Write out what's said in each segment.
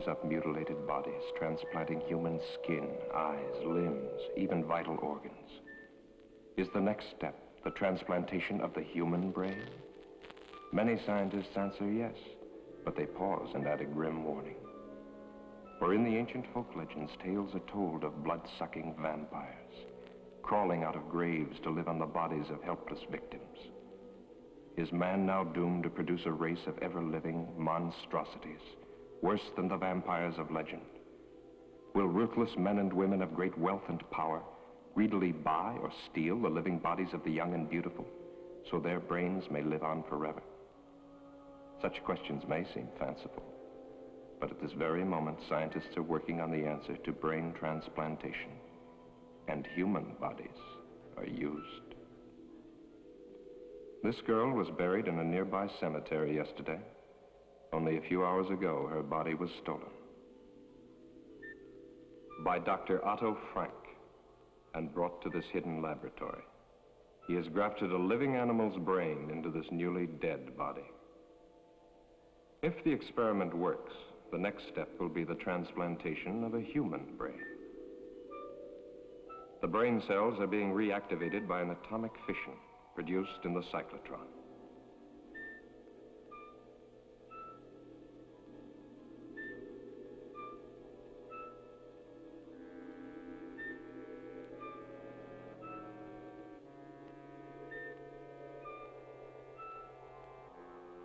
up mutilated bodies, transplanting human skin, eyes, limbs, even vital organs. Is the next step the transplantation of the human brain? Many scientists answer yes, but they pause and add a grim warning. For in the ancient folk legends, tales are told of blood-sucking vampires, crawling out of graves to live on the bodies of helpless victims. Is man now doomed to produce a race of ever-living monstrosities, worse than the vampires of legend? Will ruthless men and women of great wealth and power greedily buy or steal the living bodies of the young and beautiful, so their brains may live on forever? Such questions may seem fanciful, but at this very moment, scientists are working on the answer to brain transplantation, and human bodies are used. This girl was buried in a nearby cemetery yesterday. Only a few hours ago, her body was stolen. By Dr. Otto Frank, and brought to this hidden laboratory. He has grafted a living animal's brain into this newly dead body. If the experiment works, the next step will be the transplantation of a human brain. The brain cells are being reactivated by an atomic fission produced in the cyclotron.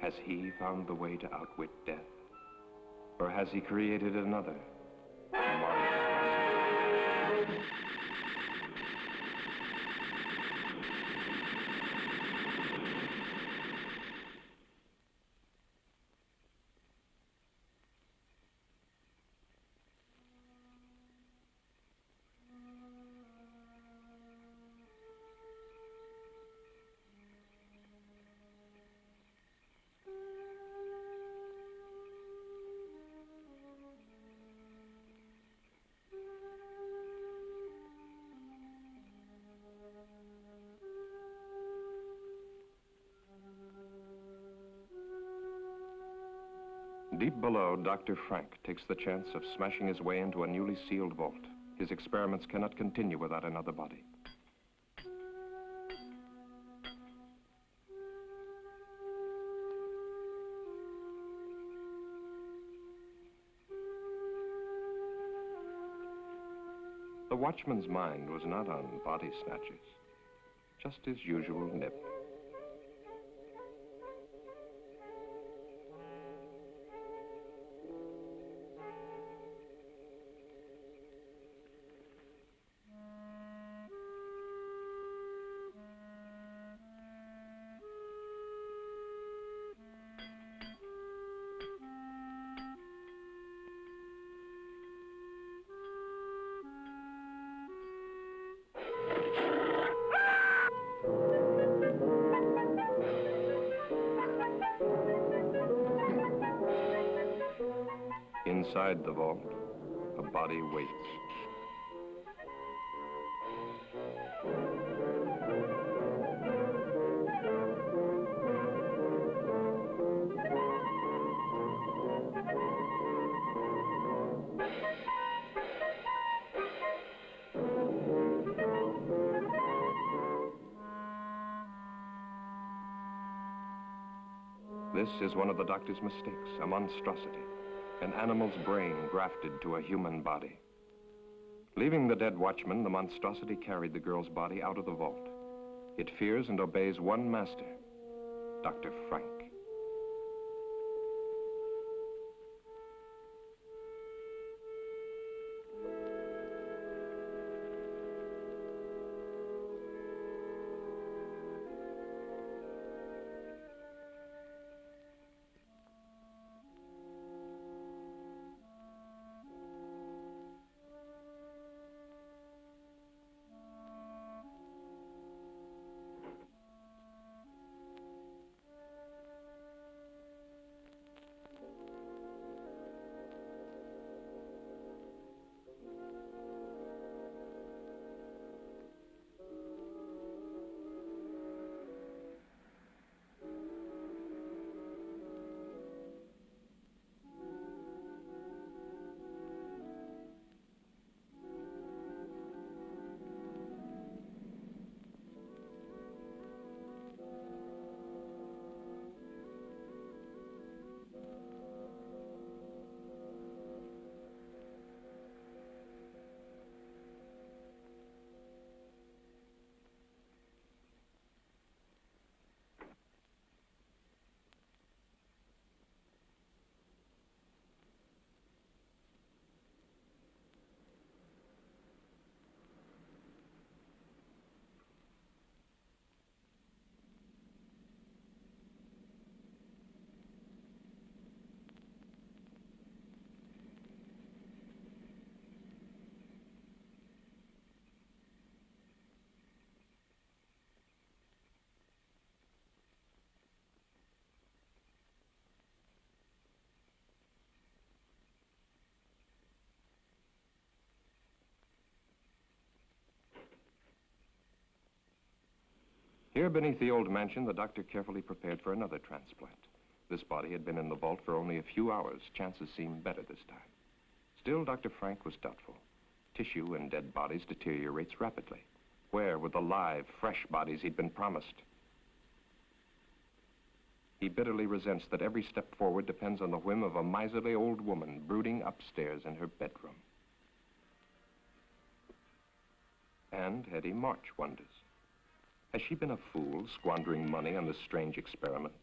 Has he found the way to outwit death? Or has he created another? Deep below, Dr. Frank takes the chance of smashing his way into a newly sealed vault. His experiments cannot continue without another body. The watchman's mind was not on body snatchers, just his usual nip. Inside the vault, a body waits. This is one of the doctor's mistakes, a monstrosity. An animal's brain grafted to a human body. Leaving the dead watchman, the monstrosity carried the girl's body out of the vault. It fears and obeys one master, Dr. Frank. Here beneath the old mansion, the doctor carefully prepared for another transplant. This body had been in the vault for only a few hours. Chances seemed better this time. Still, Dr. Frank was doubtful. Tissue in dead bodies deteriorates rapidly. Where were the live, fresh bodies he'd been promised? He bitterly resents that every step forward depends on the whim of a miserly old woman brooding upstairs in her bedroom. And Hetty March wonders. Has she been a fool, squandering money on this strange experiment?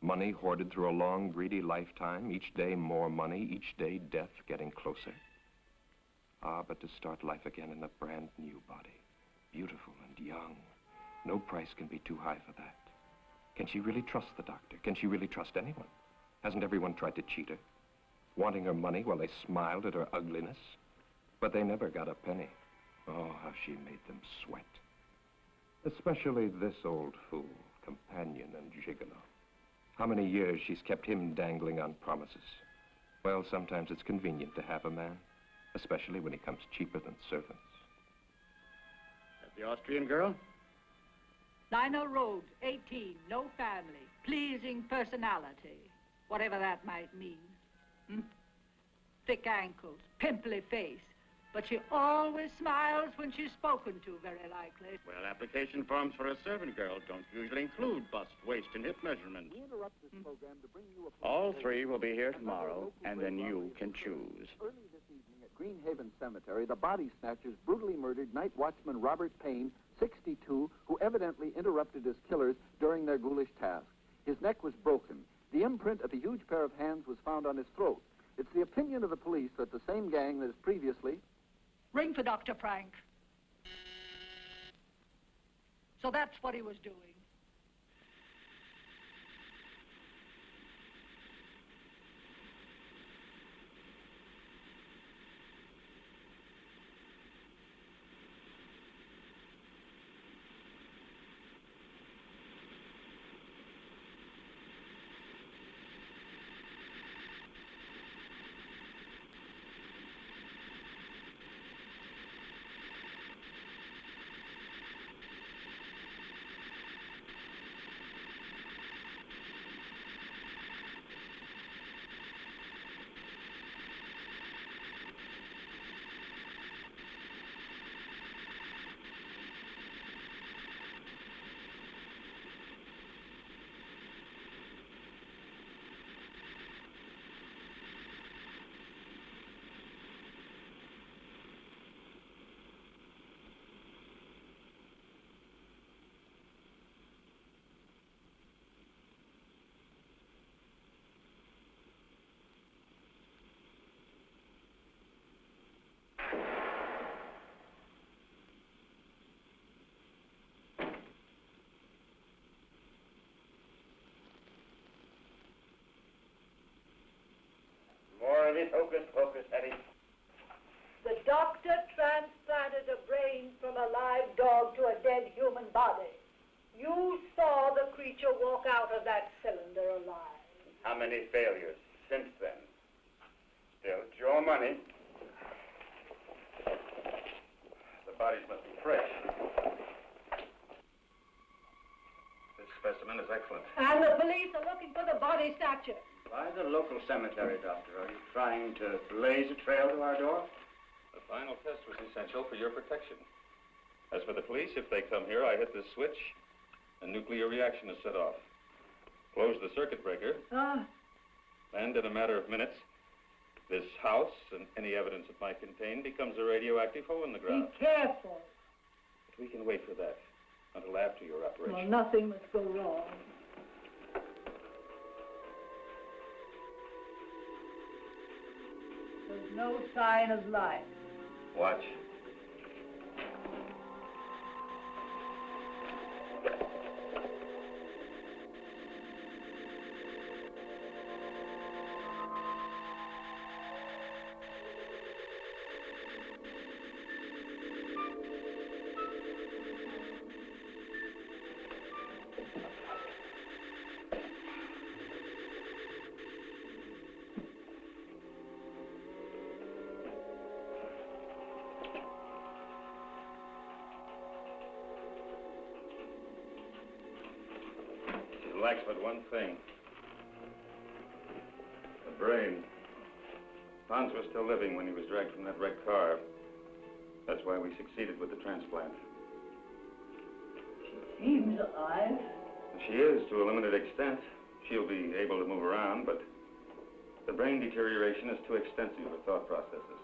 Money hoarded through a long, greedy lifetime, each day more money, each day death getting closer. Ah, but to start life again in a brand new body, beautiful and young, no price can be too high for that. Can she really trust the doctor? Can she really trust anyone? Hasn't everyone tried to cheat her? Wanting her money while they smiled at her ugliness? But they never got a penny. Oh, how she made them sweat. Especially this old fool, companion and gigolo. How many years she's kept him dangling on promises. Well, sometimes it's convenient to have a man, especially when he comes cheaper than servants. That the Austrian girl? Lionel Rhodes, 18, no family, pleasing personality, whatever that might mean. Thick ankles, pimply face, but she always smiles when she's spoken to, very likely. Well, application forms for a servant girl don't usually include bust, waist, and hip measurements. All three will be here tomorrow, and then you can choose. Early this evening at Greenhaven Cemetery, the body snatchers brutally murdered night watchman Robert Payne, 62, who evidently interrupted his killers during their ghoulish task. His neck was broken. The imprint of a huge pair of hands was found on his throat. It's the opinion of the police that the same gang that has previously... Ring for Dr. Frank. So that's what he was doing. More of this hocus pocus, Hetty. The doctor transplanted a brain from a live dog to a dead human body. You saw the creature walk out of that cylinder alive. How many failures since then? Still, it's your money. The bodies must be fresh. This specimen is excellent. And the police are looking for the body snatcher. Why the local cemetery, Doctor? Are you trying to blaze a trail to our door? The final test was essential for your protection. As for the police, if they come here, I hit this switch, a nuclear reaction is set off. Close the circuit breaker, and in a matter of minutes, this house and any evidence it might contain becomes a radioactive hole in the ground. Be careful. But we can wait for that until after your operation. Well, nothing must go wrong. There's no sign of life. Watch. lacks but one thing. The brain. Hans was still living when he was dragged from that wrecked car. That's why we succeeded with the transplant. She seems alive. She is, to a limited extent. She'll be able to move around, but the brain deterioration is too extensive for thought processes.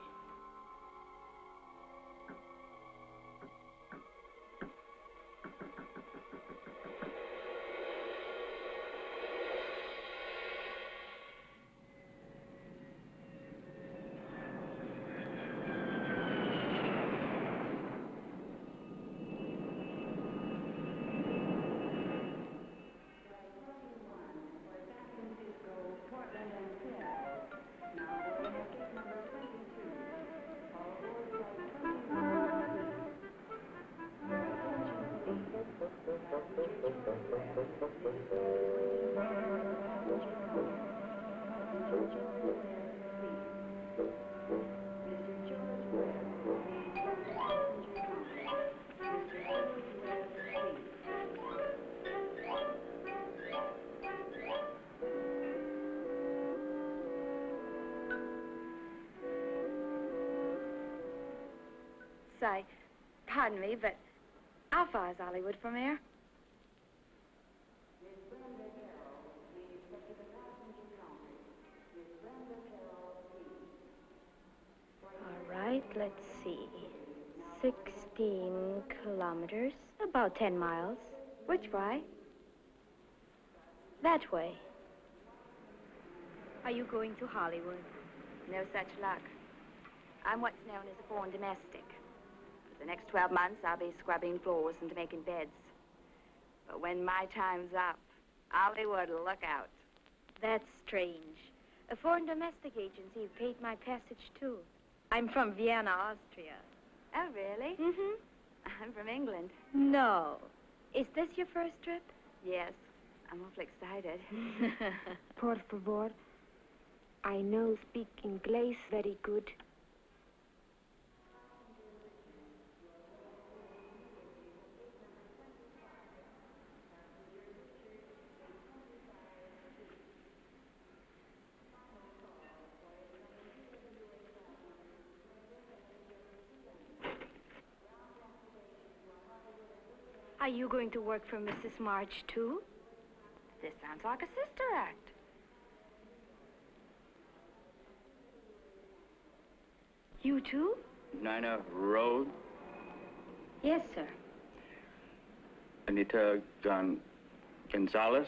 Pardon me, but how far is Hollywood from here? All right, let's see. 16 kilometers, about 10 miles. Which way? That way. Are you going to Hollywood? No such luck. I'm what's known as a foreign domestic. For the next 12 months, I'll be scrubbing floors and making beds. But when my time's up, Hollywood will look out. That's strange. A foreign domestic agency paid my passage, too. I'm from Vienna, Austria. Oh, really? Mm-hmm. I'm from England. No. Is this your first trip? Yes. I'm awfully excited. Por favor. I know speak English very good. Are you going to work for Mrs. March, too? This sounds like a sister act. You, too? Nina Road? Yes, sir. Anita Gonzalez?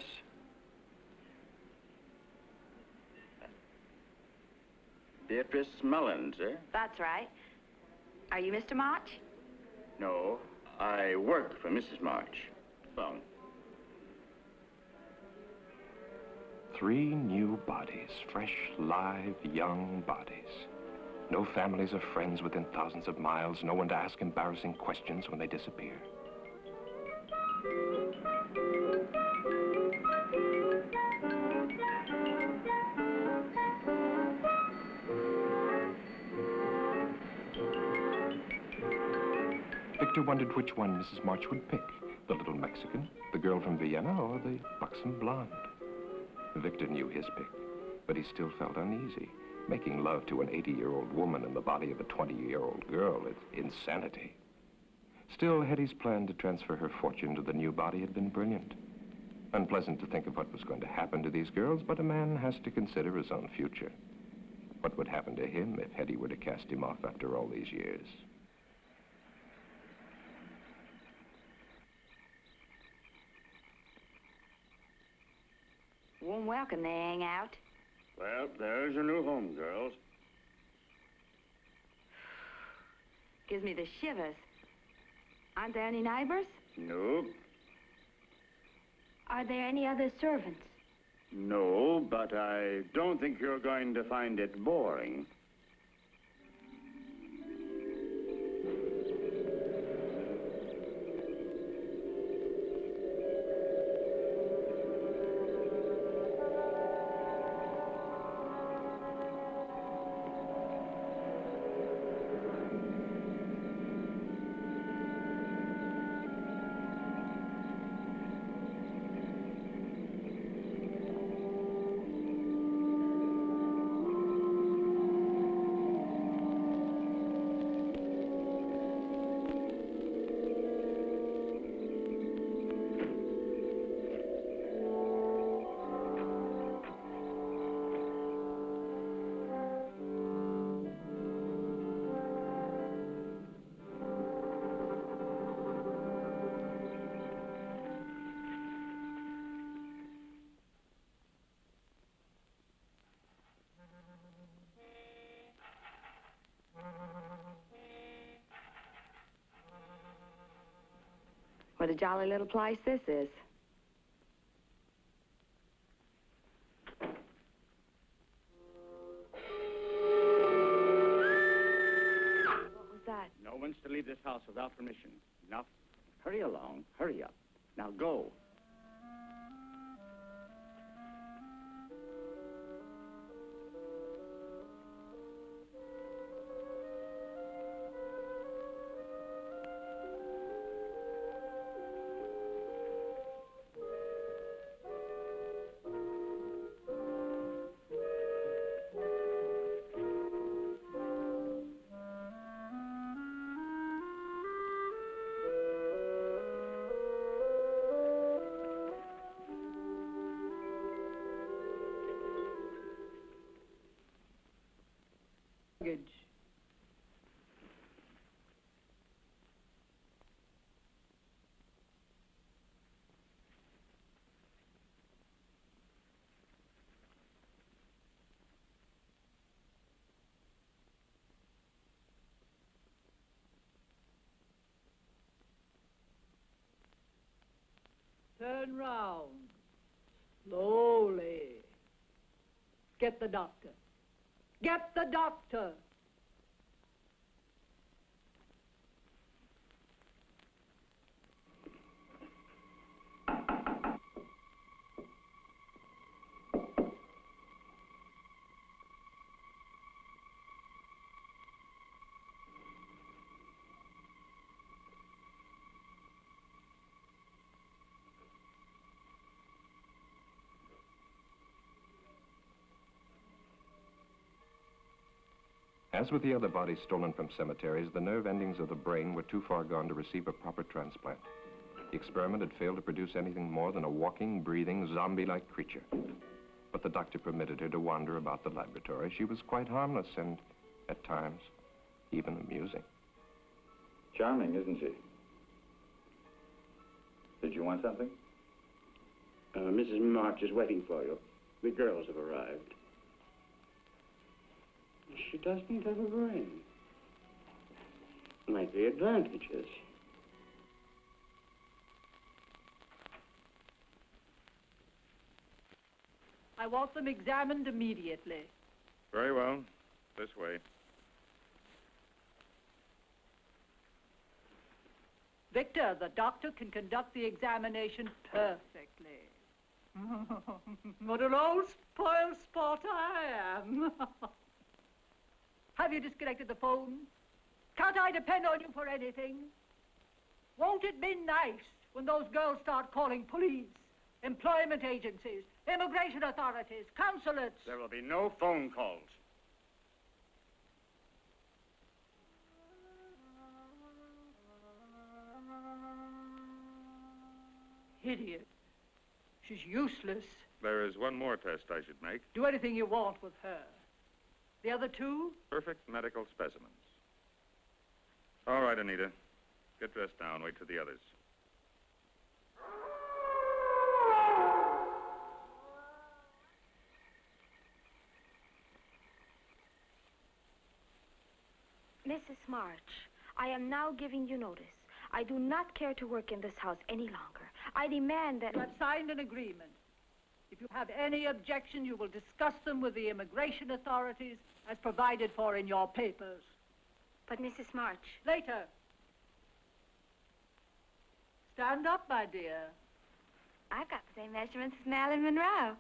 Beatrice Mullins, eh? That's right. Are you Mr. March? No, I work for Mrs. March. Phone. 3 new bodies, fresh, live, young bodies. No families or friends within thousands of miles, no one to ask embarrassing questions when they disappear. Victor wondered which one Mrs. March would pick, the little Mexican, the girl from Vienna, or the buxom blonde. Victor knew his pick, but he still felt uneasy. Making love to an 80-year-old woman in the body of a 20-year-old girl is insanity. Still, Hetty's plan to transfer her fortune to the new body had been brilliant. Unpleasant to think of what was going to happen to these girls, but a man has to consider his own future. What would happen to him if Hetty were to cast him off after all these years? Warm welcome they hang out. Well, there's your new home, girls. Gives me the shivers. Aren't there any neighbors? Nope. Are there any other servants? No, but I don't think you're going to find it boring. What a jolly little place this is. What was that? No one's to leave this house without permission. Enough. Hurry along. Hurry up. Now go. Turn round. Slowly. Get the doctor. Get the doctor. As with the other bodies stolen from cemeteries, the nerve endings of the brain were too far gone to receive a proper transplant. The experiment had failed to produce anything more than a walking, breathing, zombie-like creature. But the doctor permitted her to wander about the laboratory. She was quite harmless and, at times, even amusing. Charming, isn't she? Did you want something? Mrs. March is waiting for you. The girls have arrived. She doesn't have a brain. Like the advantages. I want them examined immediately. Very well. This way. Victor, the doctor can conduct the examination perfectly. What an old spoiled sport I am. Have you disconnected the phone? Can't I depend on you for anything? Won't it be nice when those girls start calling police, employment agencies, immigration authorities, consulates? There will be no phone calls. Idiot. She's useless. There is one more test I should make. Do anything you want with her. The other two? Perfect medical specimens. All right, Anita. Get dressed now and wait for the others. Mrs. March, I am now giving you notice. I do not care to work in this house any longer. I demand that... You have signed an agreement. If you have any objection, you will discuss them with the immigration authorities as provided for in your papers. But, Mrs. March... Later. Stand up, my dear. I've got the same measurements as Marilyn Monroe.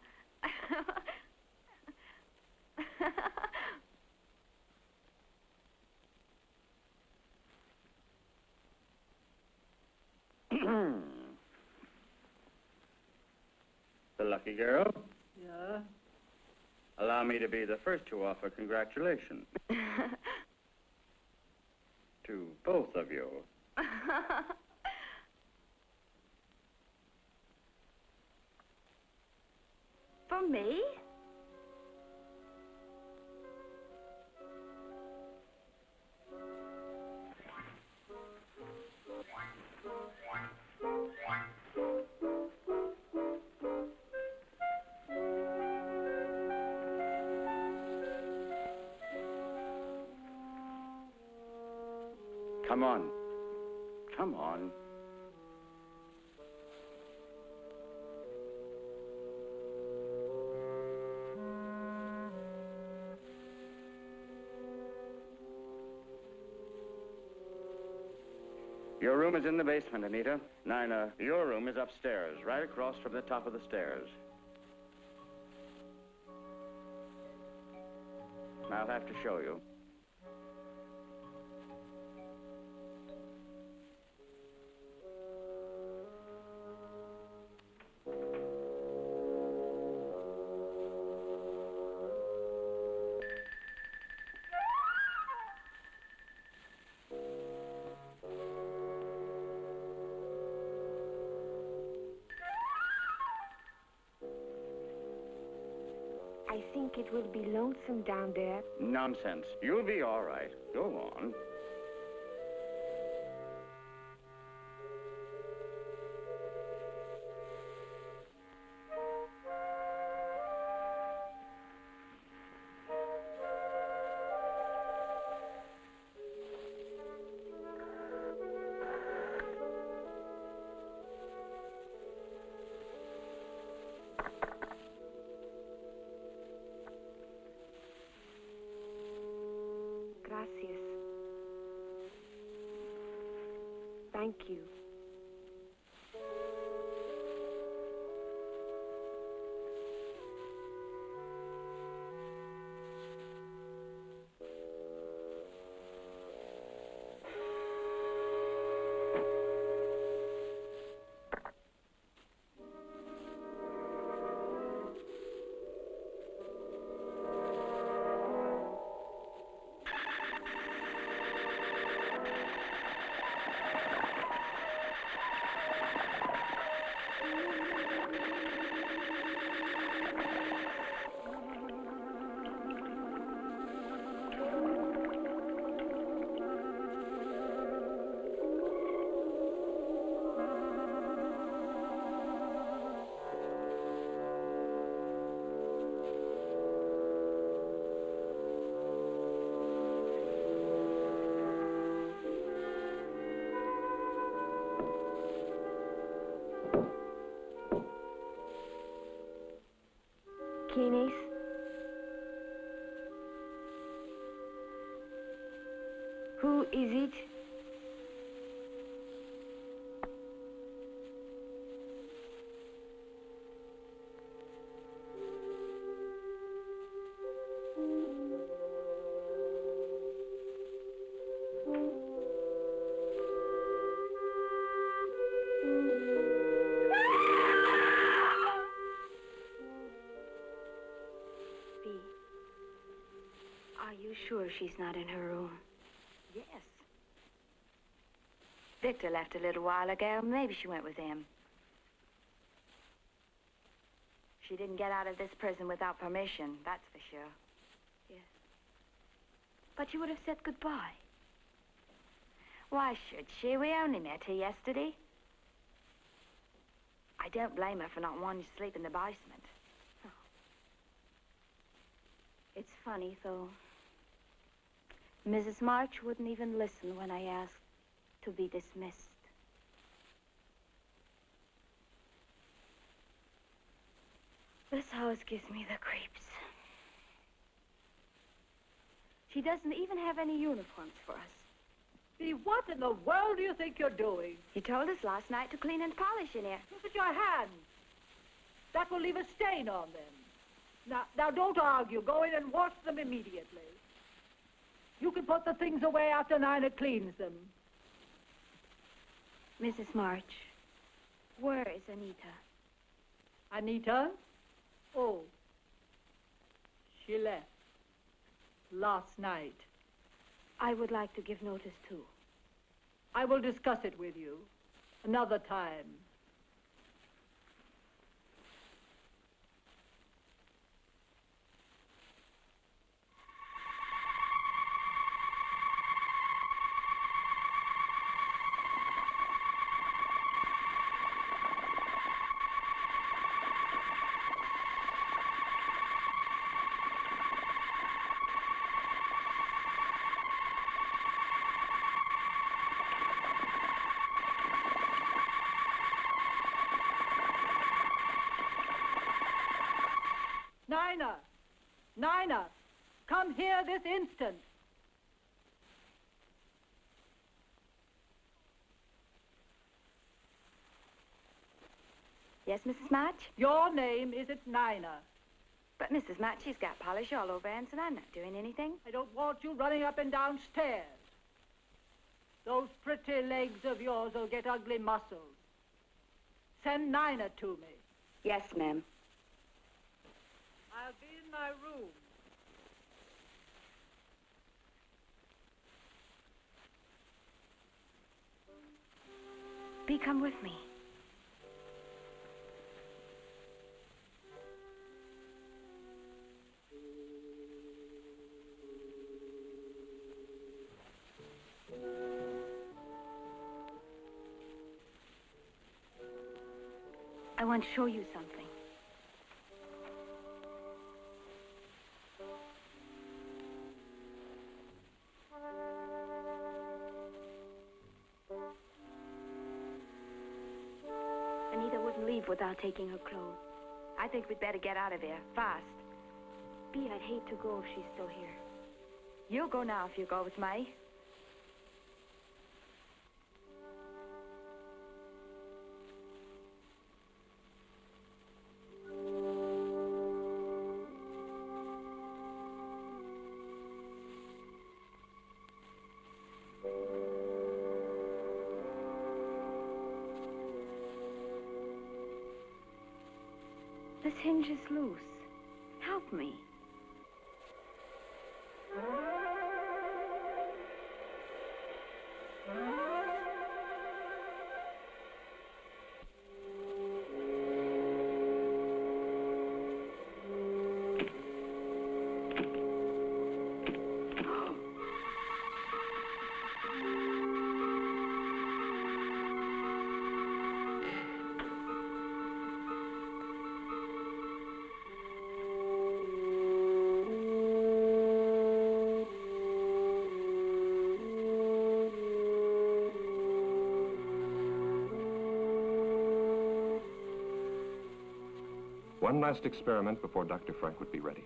The lucky girl. Yeah? Allow me to be the first to offer congratulations. To both of you. For me? Come on. Come on. Your room is in the basement, Anita. Nina, your room is upstairs, right across from the top of the stairs. I'll have to show you. I think it will be lonesome down there. Nonsense. You'll be all right. Go on. Gracias. Thank you. ¿Quién es? Who is it? Are you sure she's not in her room? Yes. Victor left a little while ago. Maybe she went with him. She didn't get out of this prison without permission, that's for sure. Yes. But you would have said goodbye. Why should she? We only met her yesterday. I don't blame her for not wanting to sleep in the basement. Oh. It's funny, though. Mrs. March wouldn't even listen when I asked to be dismissed. This house gives me the creeps. She doesn't even have any uniforms for us. Bea, what in the world do you think you're doing? You told us last night to clean and polish in here. Look at your hands. That will leave a stain on them. Now don't argue. Go in and wash them immediately. You can put the things away after Nina cleans them. Mrs. March, where is Anita? Anita? Oh. She left. Last night. I would like to give notice, too. I will discuss it with you. Another time. Nina, come here this instant. Yes, Mrs. March? Your name isn't Nina. But Mrs. March, she's got polish all over her, and I'm not doing anything. I don't want you running up and down stairs. Those pretty legs of yours will get ugly muscles. Send Nina to me. Yes, ma'am. I'll be in my room. Bee, come with me. I want to show you something. Anita wouldn't leave without taking her clothes. I think we'd better get out of here, fast. Bee, I'd hate to go if she's still here. You'll go now if you go with me. This hinge is loose. Help me. One last experiment before Dr. Frank would be ready.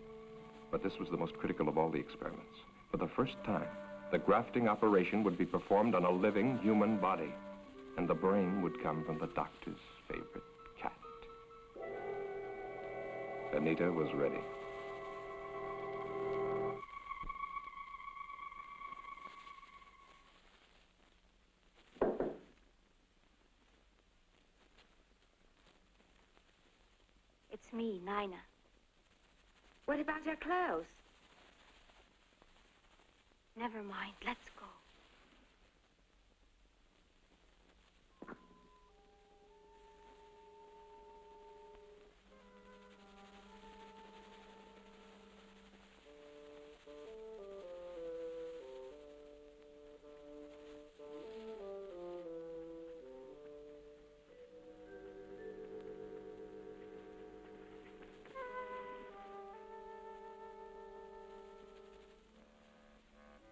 But this was the most critical of all the experiments. For the first time, the grafting operation would be performed on a living human body, and the brain would come from the doctor's favorite cat. Anita was ready. It's me, Nina. What about your clothes? Never mind. Let's go.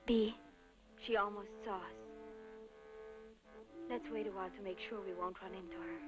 Bee, she almost saw us. Let's wait a while to make sure we won't run into her.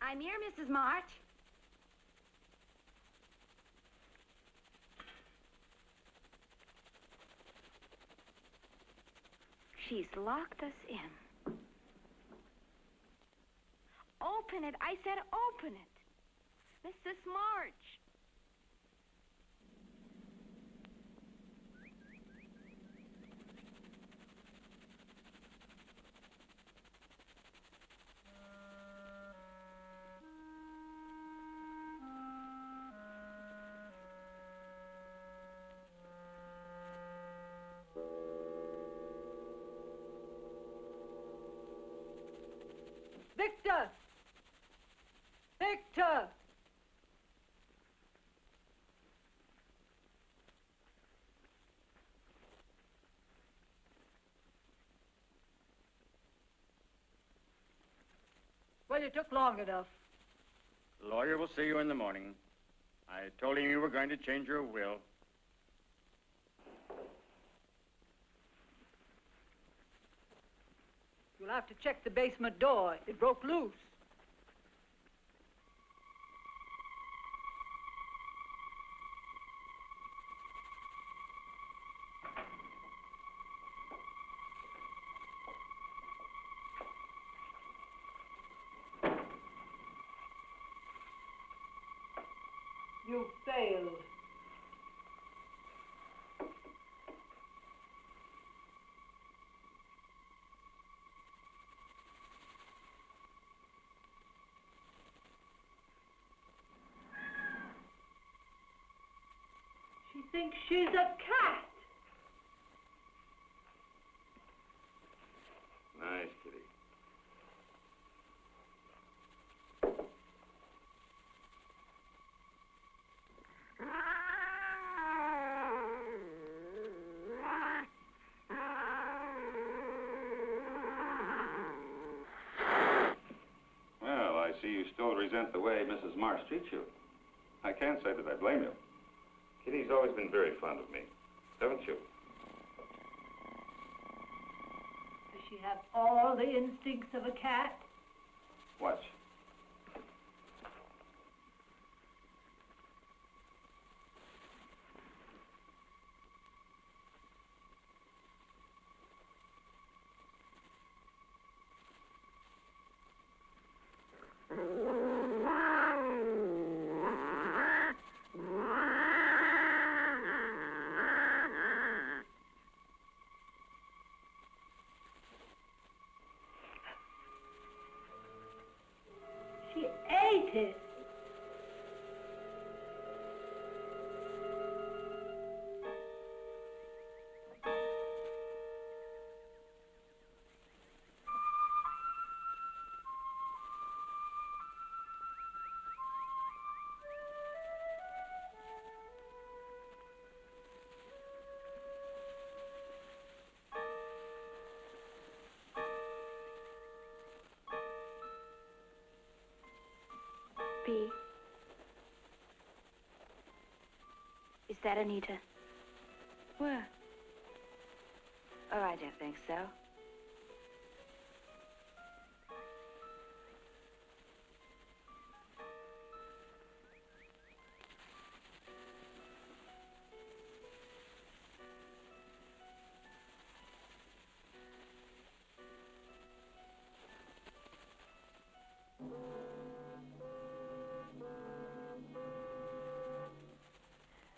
I'm here, Mrs. March. She's locked us in. Open it. I said open it. Mrs. March. Victor! Victor! Well, you took long enough. The lawyer will see you in the morning. I told him you were going to change your will. You'll have to check the basement door. It broke loose. You failed. She thinks she's a cat. Nice, kitty. Well, I see you still resent the way Mrs. Marsh treats you. I can't say that I blame you. Kitty's always been very fond of me, haven't you? Does she have all the instincts of a cat? Watch. She ate it. B. Is that Anita? Where? Oh, I don't think so.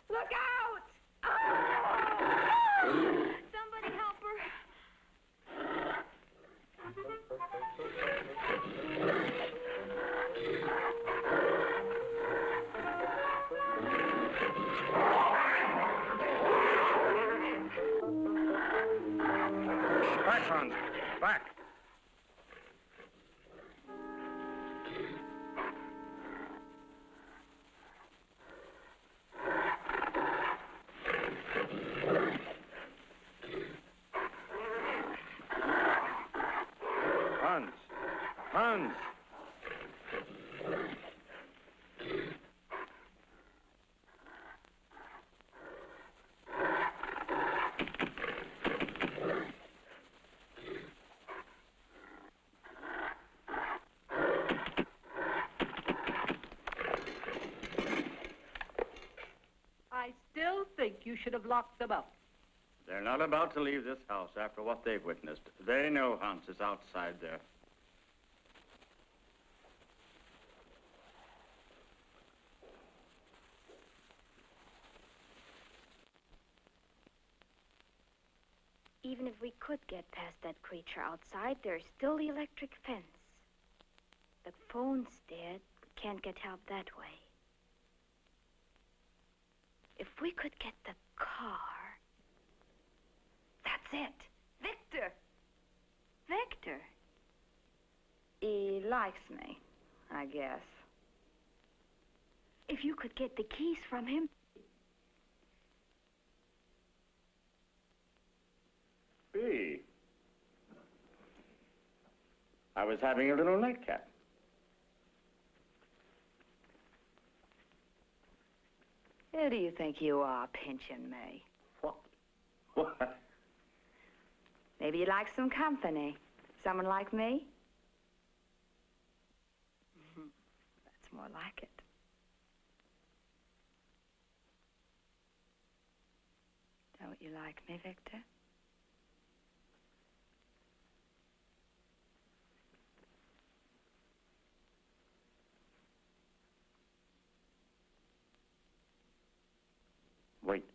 Look out! Oh! Somebody help her. Back, Hans. Back. Hans. Hans. you should have locked them up. They're not about to leave this house after what they've witnessed. They know Hans is outside there. Even if we could get past that creature outside, there's still the electric fence. The phone's dead. We can't get help that way. If we could get the car... That's it. Victor! Victor! He likes me, I guess. If you could get the keys from him... B. I was having a little nightcap. Who do you think you are, pinching me? What? What? Maybe you'd like some company. Someone like me? That's more like it. Don't you like me, Victor? Wait.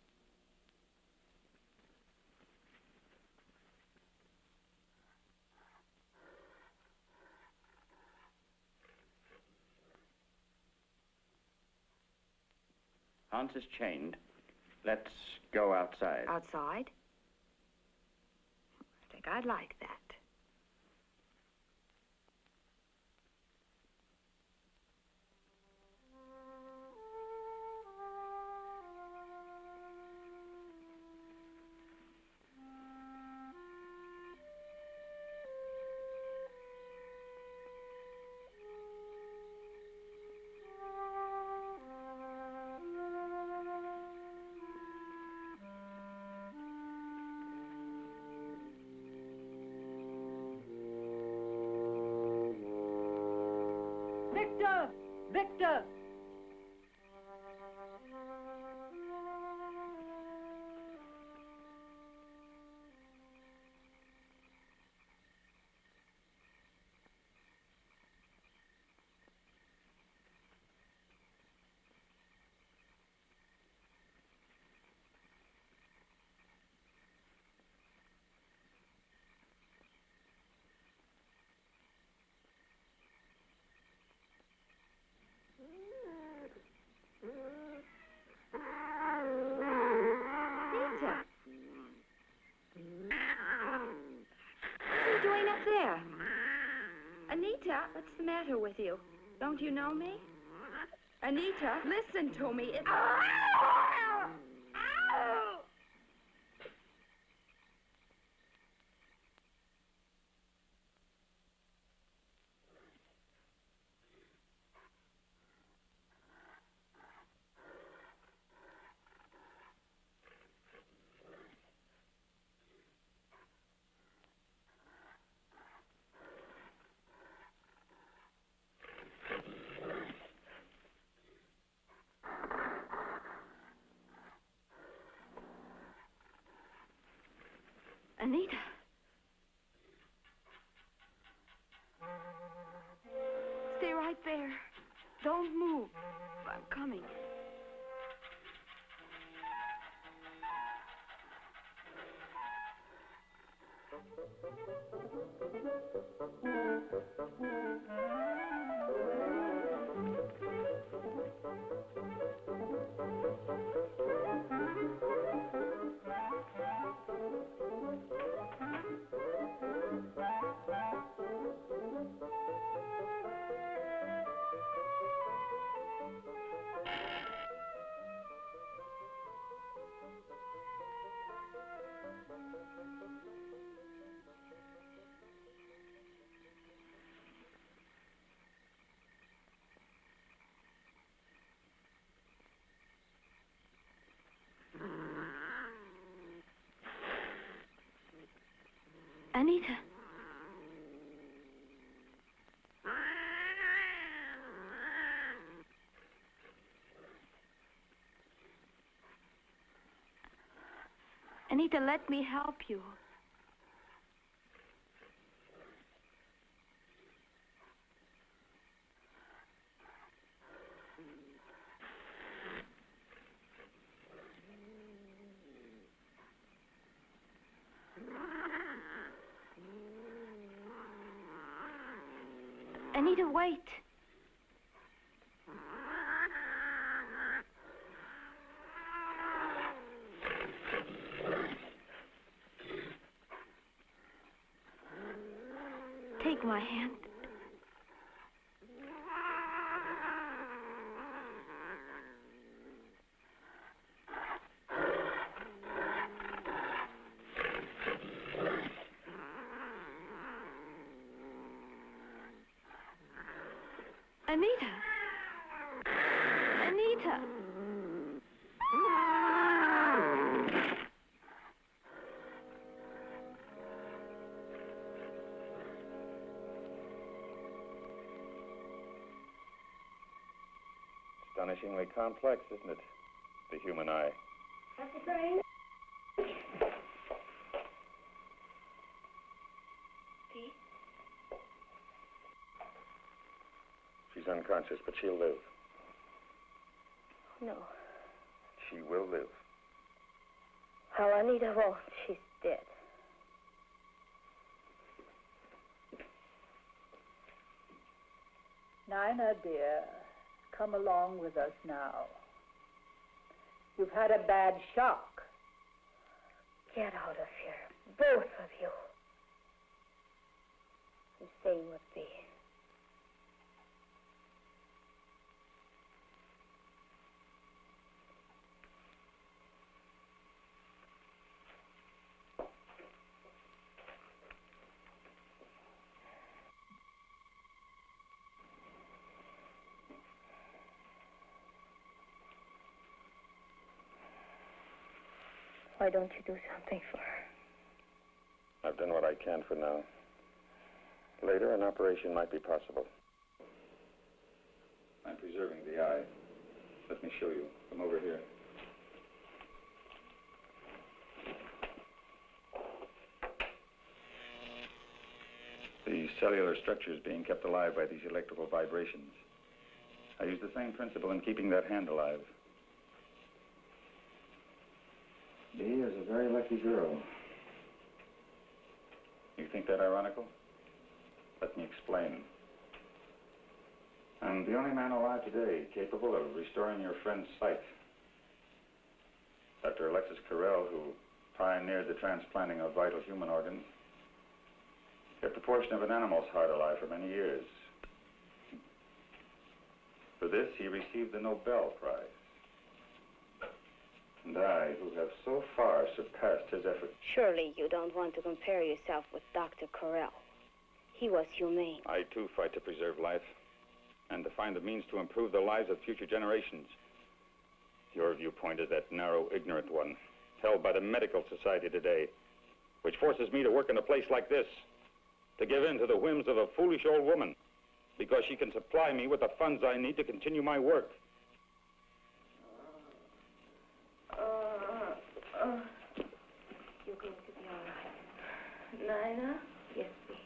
Hans is chained. Let's go outside. Outside? I think I'd like that. Victor! Victor! Anita, what's the matter with you? Don't you know me? Anita, listen to me. It's... Anita. Stay right there. Don't move. I'm coming. Anita. Anita, let me help you. Anita, wait. Take my hand. Anita. Anita. Astonishingly complex, isn't it? The human eye. That's the thing. Pete? She's unconscious, but she'll live. No. She will live. Oh, Anita won't. She's dead. Nina, dear, come along with us now. You've had a bad shock. Get out of here, both of you. I'm staying with thee. Why don't you do something for her? I've done what I can for now. Later, an operation might be possible. I'm preserving the eye. Let me show you. Come over here. The cellular structure is being kept alive by these electrical vibrations. I use the same principle in keeping that hand alive. Dee is a very lucky girl. You think that ironical? Let me explain. I'm the only man alive today capable of restoring your friend's sight. Dr. Alexis Carrel, who pioneered the transplanting of vital human organs, kept a portion of an animal's heart alive for many years. For this, he received the Nobel Prize. And I, who have so far surpassed his efforts. Surely you don't want to compare yourself with Dr. Carrel. He was humane. I, too, fight to preserve life and to find the means to improve the lives of future generations. Your viewpoint is that narrow, ignorant one, held by the medical society today, which forces me to work in a place like this, to give in to the whims of a foolish old woman, because she can supply me with the funds I need to continue my work. You're going to be all right. Nina? Yes, please.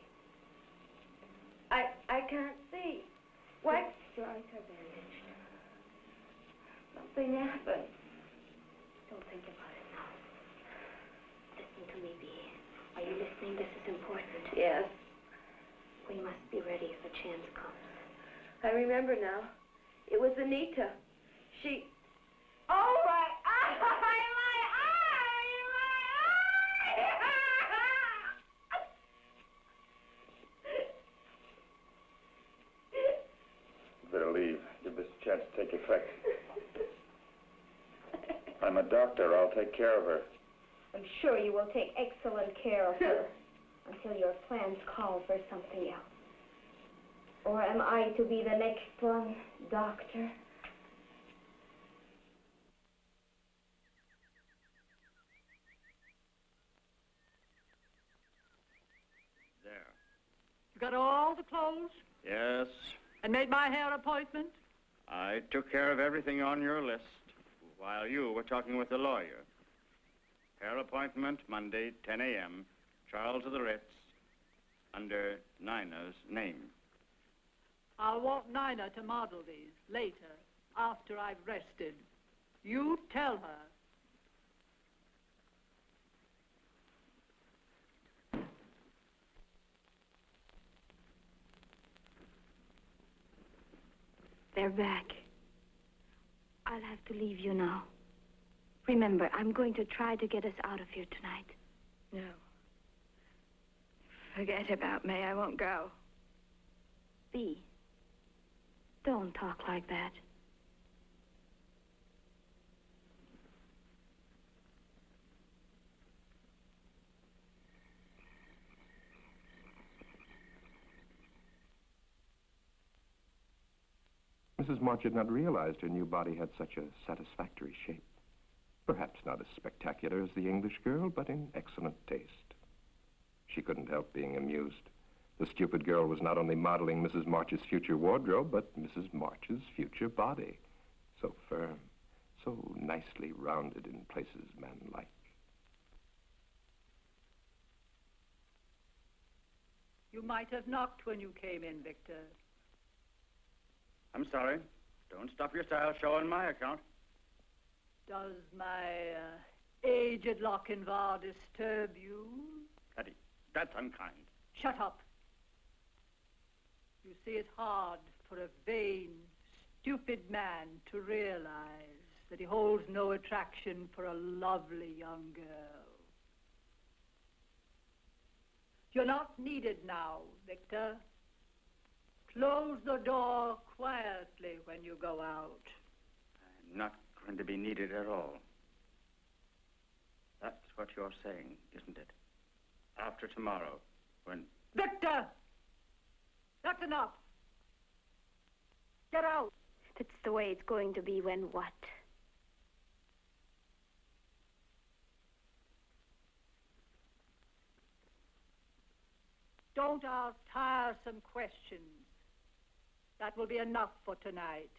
I can't see. What? Your eyes are bandaged. Something happened. Don't think about it now. Listen to me, Bee. Are you listening? This is important. Yes. We must be ready if a chance comes. I remember now. It was Anita. She... Oh, my eye! My eye! Better leave. Give this a chance to take effect. I'm a doctor. I'll take care of her. I'm sure you will take excellent care of her until your plans call for something else. Or am I to be the next one, Doctor? There. You got all the clothes Yes, and made my hair appointment? I took care of everything on your list while you were talking with the lawyer. Hair appointment Monday, 10 a.m. Charles of the Ritz, under Nina's name. I'll want Nina to model these later, after I've rested. You tell her. They're back. I'll have to leave you now. Remember, I'm going to try to get us out of here tonight. No. Forget about me. I won't go. Bea, don't talk like that. Mrs. March had not realized her new body had such a satisfactory shape. Perhaps not as spectacular as the English girl, but in excellent taste. She couldn't help being amused. The stupid girl was not only modeling Mrs. March's future wardrobe, but Mrs. March's future body. So firm, so nicely rounded in places man-like. You might have knocked when you came in, Victor. I'm sorry. Don't stop your style show on my account. Does my aged Lochinvar disturb you? Hetty, that's unkind. Shut up. You see, it's hard for a vain, stupid man to realize that he holds no attraction for a lovely young girl. You're not needed now, Victor. Close the door quietly when you go out. I'm not going to be needed at all. That's what you're saying, isn't it? After tomorrow, when... Victor! That's enough. Get out. That's the way it's going to be when what? Don't ask tiresome questions. That will be enough for tonight.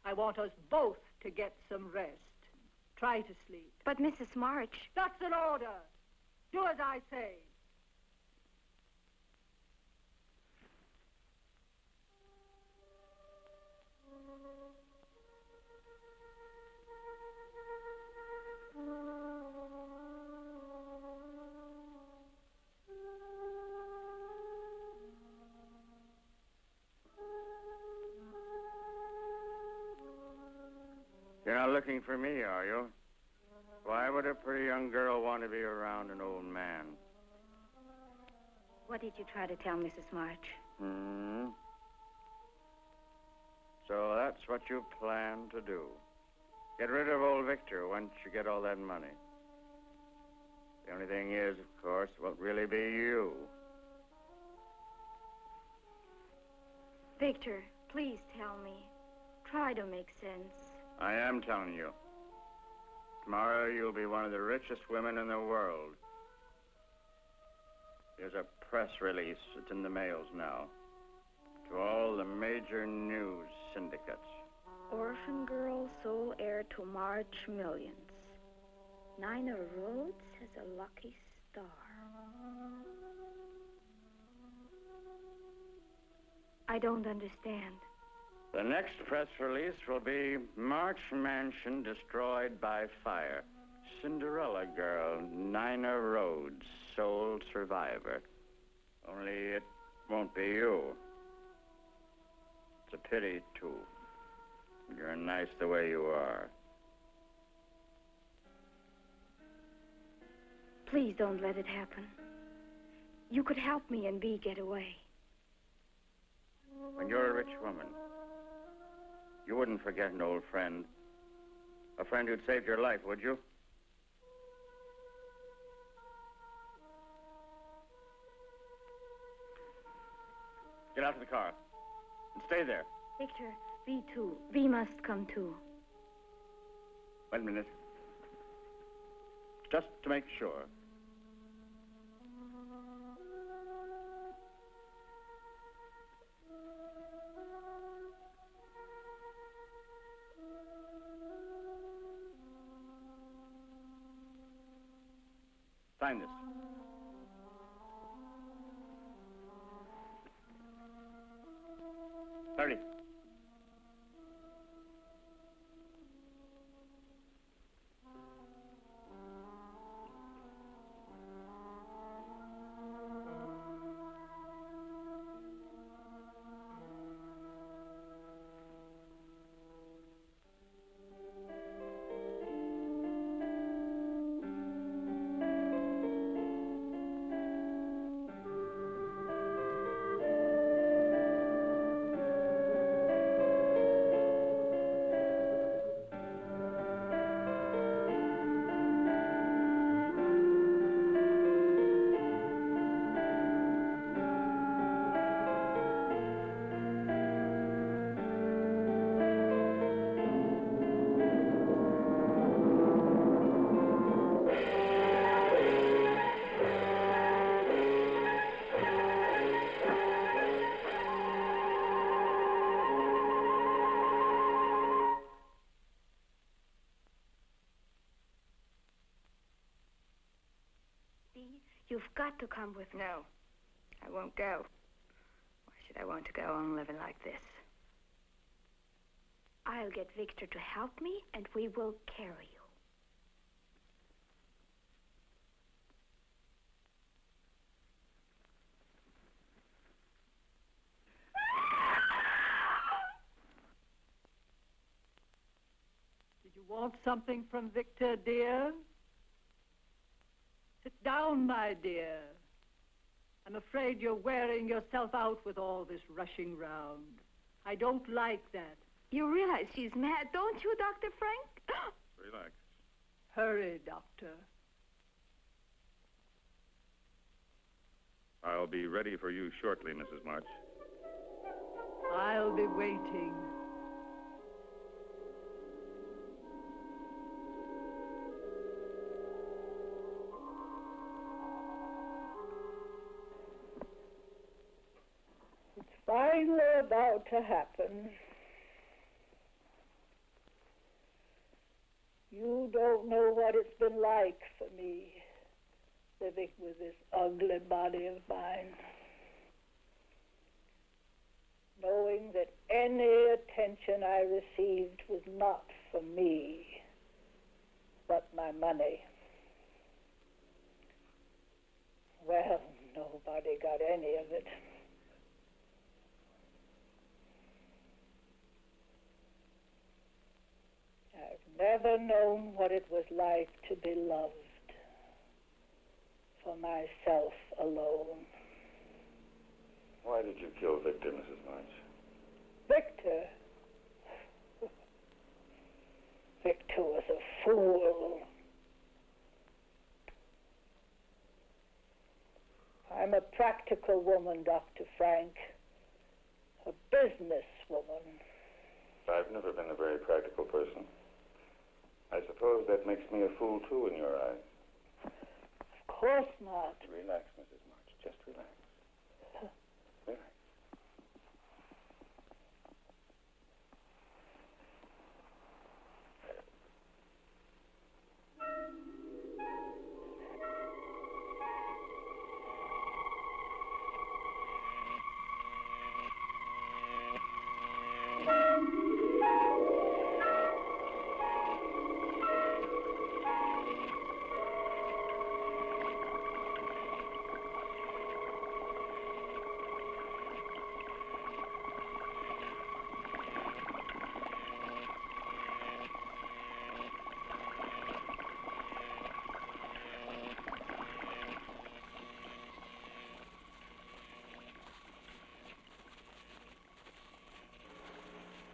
I want us both to get some rest. Try to sleep. But Mrs. March... That's an order. Do as I say. You're not looking for me, are you? Why would a pretty young girl want to be around an old man? What did you try to tell Mrs. March? So that's what you plan to do. Get rid of old Victor once you get all that money. The only thing is, of course, it won't really be you. Victor, please tell me. Try to make sense. I am telling you. Tomorrow you'll be one of the richest women in the world. Here's a press release. It's in the mails now. To all the major news syndicates. Orphan girl, sole heir to March millions. Nina Rhodes has a lucky star. I don't understand. The next press release will be March Mansion destroyed by fire. Cinderella girl, Nina Rhodes, sole survivor. Only it won't be you. It's a pity, too. You're nice the way you are. Please don't let it happen. You could help me and Bea get away. When you're a rich woman, you wouldn't forget an old friend. A friend who'd saved your life, would you? Get out of the car. And stay there. Victor, Bea too. Bea must come too. Wait a minute. Just to make sure. Sign this. Hurry. You've got to come with me. No, I won't go. Why should I want to go on living like this? I'll get Victor to help me, and we will carry you. Did you want something from Victor, dear? Sit down, my dear. I'm afraid you're wearing yourself out with all this rushing round. I don't like that. You realize she's mad, don't you, Dr. Frank? Relax. Hurry, Doctor. I'll be ready for you shortly, Mrs. March. I'll be waiting. Finally about to happen. You don't know what it's been like for me, living with this ugly body of mine. Knowing that any attention I received was not for me, but my money. Well, nobody got any of it. I've never known what it was like to be loved for myself alone. Why did you kill Victor, Mrs. March? Victor? Victor was a fool. I'm a practical woman, Dr. Frank. A business woman. I've never been a very practical person. I suppose that makes me a fool, too, in your eyes. Of course not. Relax, Mrs. March. Just relax. Relax.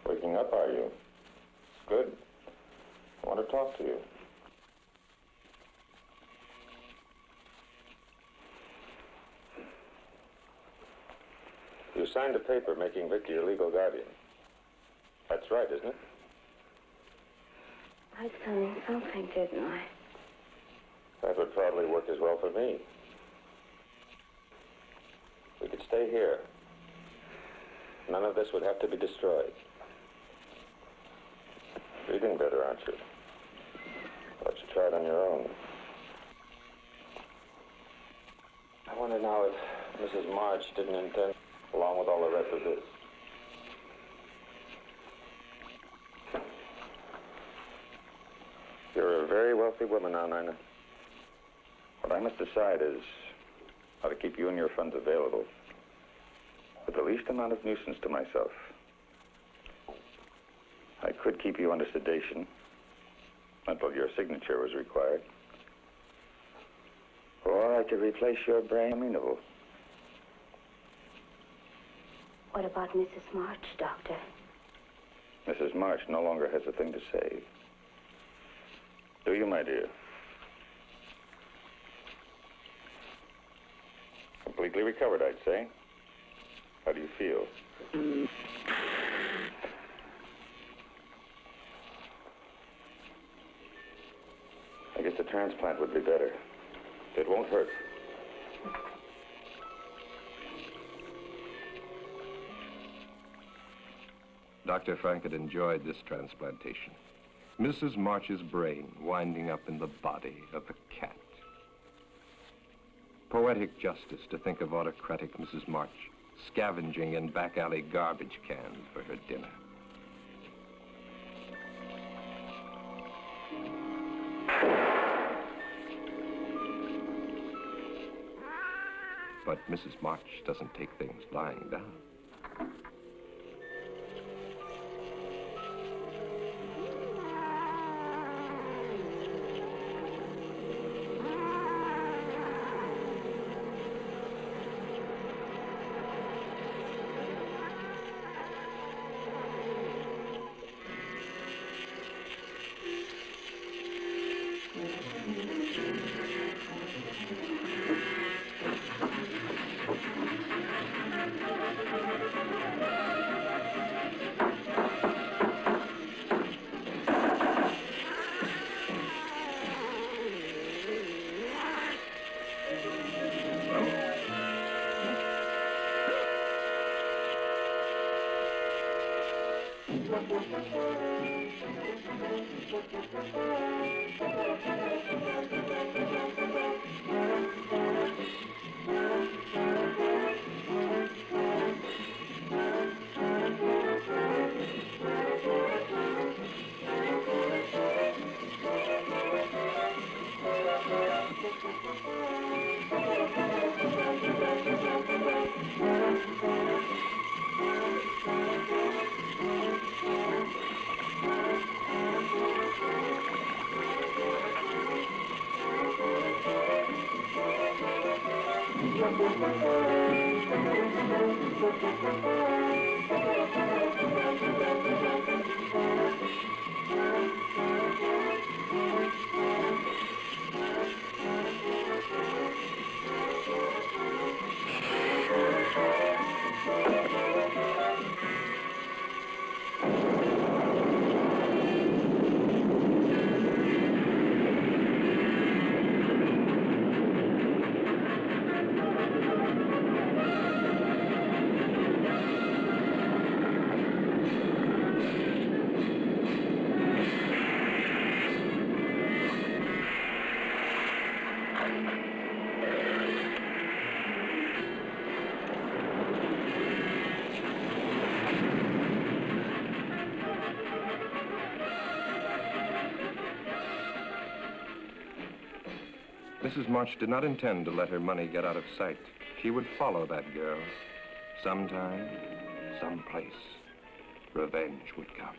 Waking up, are you? Good. I want to talk to you. You signed a paper making Victor your legal guardian. That's right, isn't it? I signed something, didn't I? That would probably work as well for me. We could stay here. None of this would have to be destroyed. Reading better, aren't you? Thought you tried on your own. I wonder now if Mrs. March didn't intend, along with all the rest of this. You're a very wealthy woman now, Nina. What I must decide is how to keep you and your funds available with the least amount of nuisance to myself. I could keep you under sedation until your signature was required. Or I could replace your brain amenable. What about Mrs. March, Doctor? Mrs. March no longer has a thing to say. Do you, my dear? Completely recovered, I'd say. How do you feel? I guess a transplant would be better. It won't hurt. Dr. Frank had enjoyed this transplantation. Mrs. March's brain winding up in the body of a cat. Poetic justice to think of autocratic Mrs. March scavenging in back alley garbage cans for her dinner. But Mrs. March doesn't take things lying down. Mrs. March did not intend to let her money get out of sight. She would follow that girl. Sometime, someplace, revenge would come.